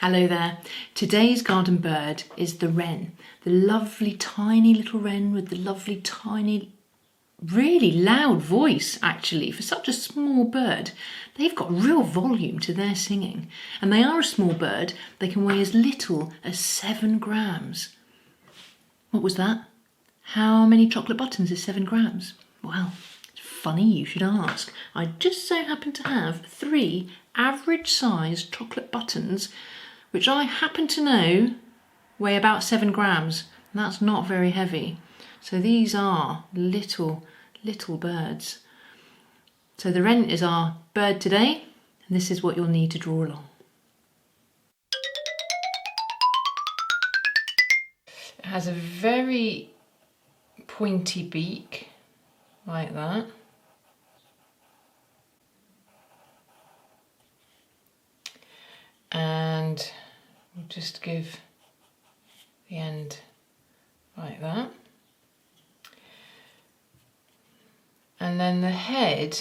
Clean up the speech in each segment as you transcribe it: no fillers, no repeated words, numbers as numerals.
Hello there. Today's garden bird is the wren. The lovely tiny little wren with the lovely tiny, really loud voice actually for such a small bird. They've got real volume to their singing, and they are a small bird. They can weigh as little as 7 grams. What was that? How many chocolate buttons is 7 grams? Well, it's funny you should ask. I just so happen to have 3 average sized chocolate buttons which I happen to know weigh about 7 grams. And that's not very heavy. So these are little birds. So the wren is our bird today, and this is what you'll need to draw along. It has a very pointy beak, like that. And we'll just give the end like that. And then the head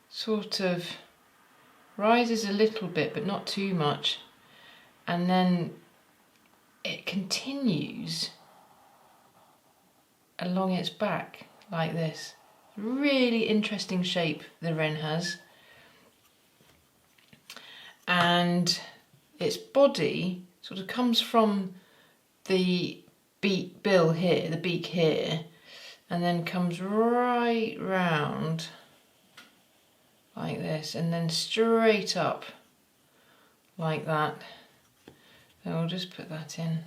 sort of rises a little bit, but not too much. And then it continues along its back like this. Really interesting shape the wren has. And its body sort of comes from the bill here, the beak here, and then comes right round like this, and then straight up like that. So we'll just put that in.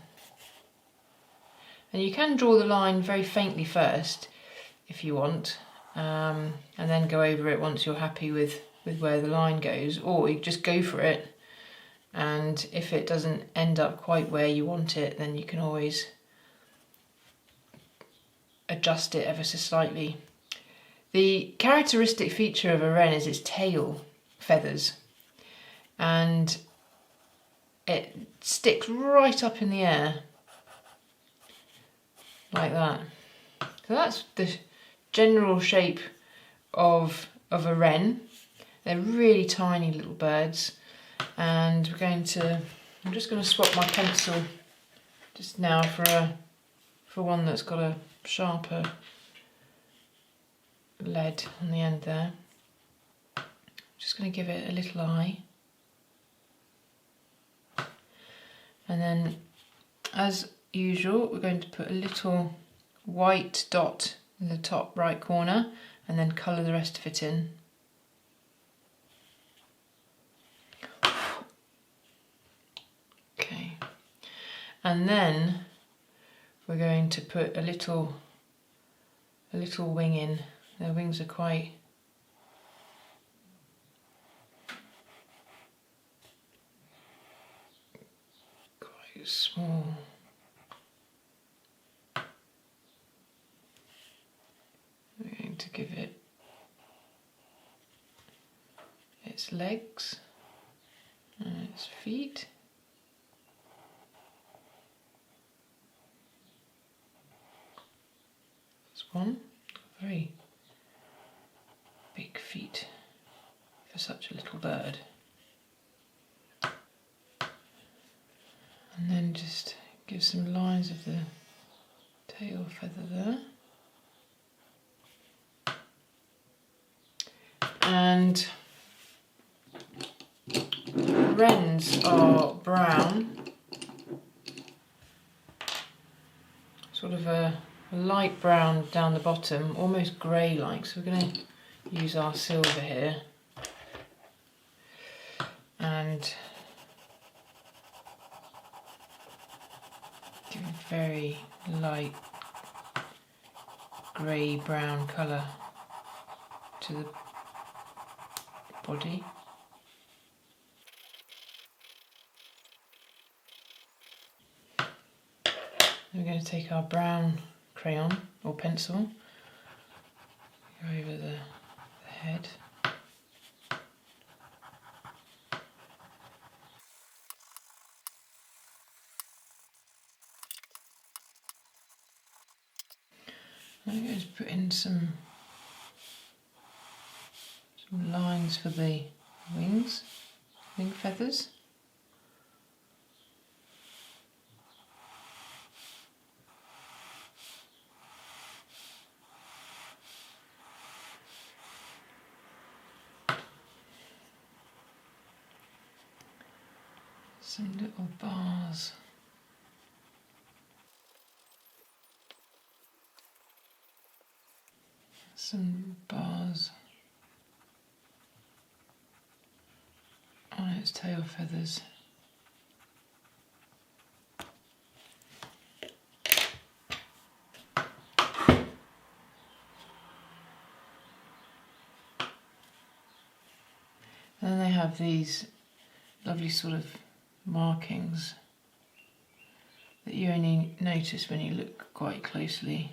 And you can draw the line very faintly first if you want, and then go over it once you're happy with where the line goes, or you just go for it, and if it doesn't end up quite where you want it, then you can always adjust it ever so slightly. The characteristic feature of a wren is its tail feathers, and it sticks right up in the air like that. So that's the general shape of a wren. They're really tiny little birds, and I'm just going to swap my pencil just now for one that's got a sharper lead on the end there. Just going to give it a little eye, and then as usual we're going to put a little white dot in the top right corner and then colour the rest of it in. Okay, and then we're going to put a little wing in. Their wings are quite small. We're going to give it its legs and its feet. There's one, very big feet for such a little bird. And then just give some lines of the tail feather there. And wrens are brown, sort of a light brown down the bottom, almost grey-like. So we're going to use our silver here and give a very light grey-brown colour to the body. We're going to take our brown crayon or pencil, go over the head. I'm going to put in some lines for the wing feathers. Some little bars. Some bars on its tail feathers. And then they have these lovely sort of markings that you only notice when you look quite closely.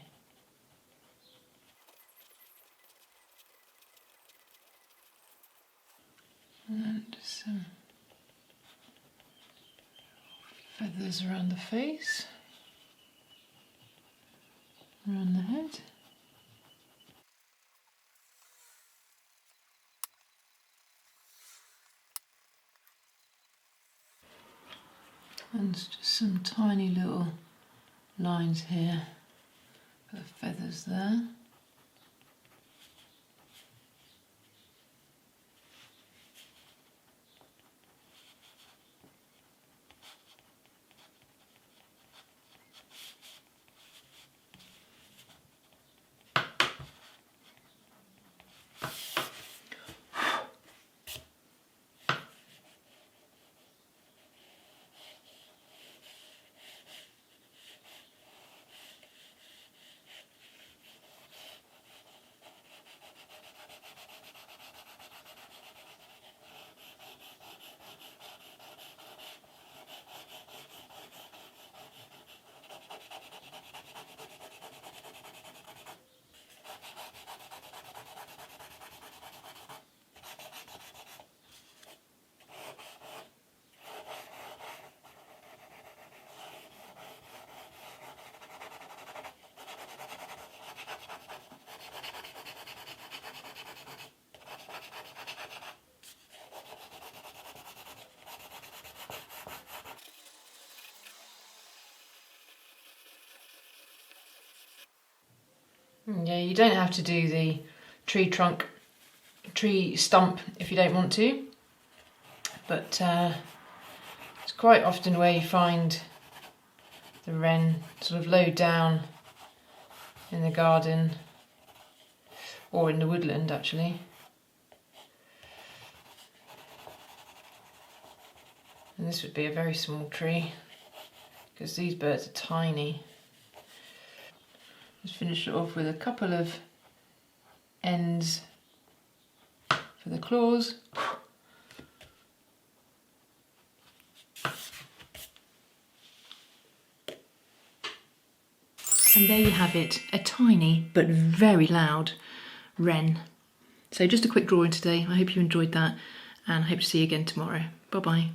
And some feathers around the face, around the head. And just some tiny little lines here for the feathers there. Yeah, you don't have to do the tree stump if you don't want to, but it's quite often where you find the wren sort of low down in the garden or in the woodland actually. And this would be a very small tree because these birds are tiny. Just finish it off with a couple of ends for the claws. And there you have it, a tiny but very loud wren. So just a quick drawing today. I hope you enjoyed that and I hope to see you again tomorrow. Bye bye.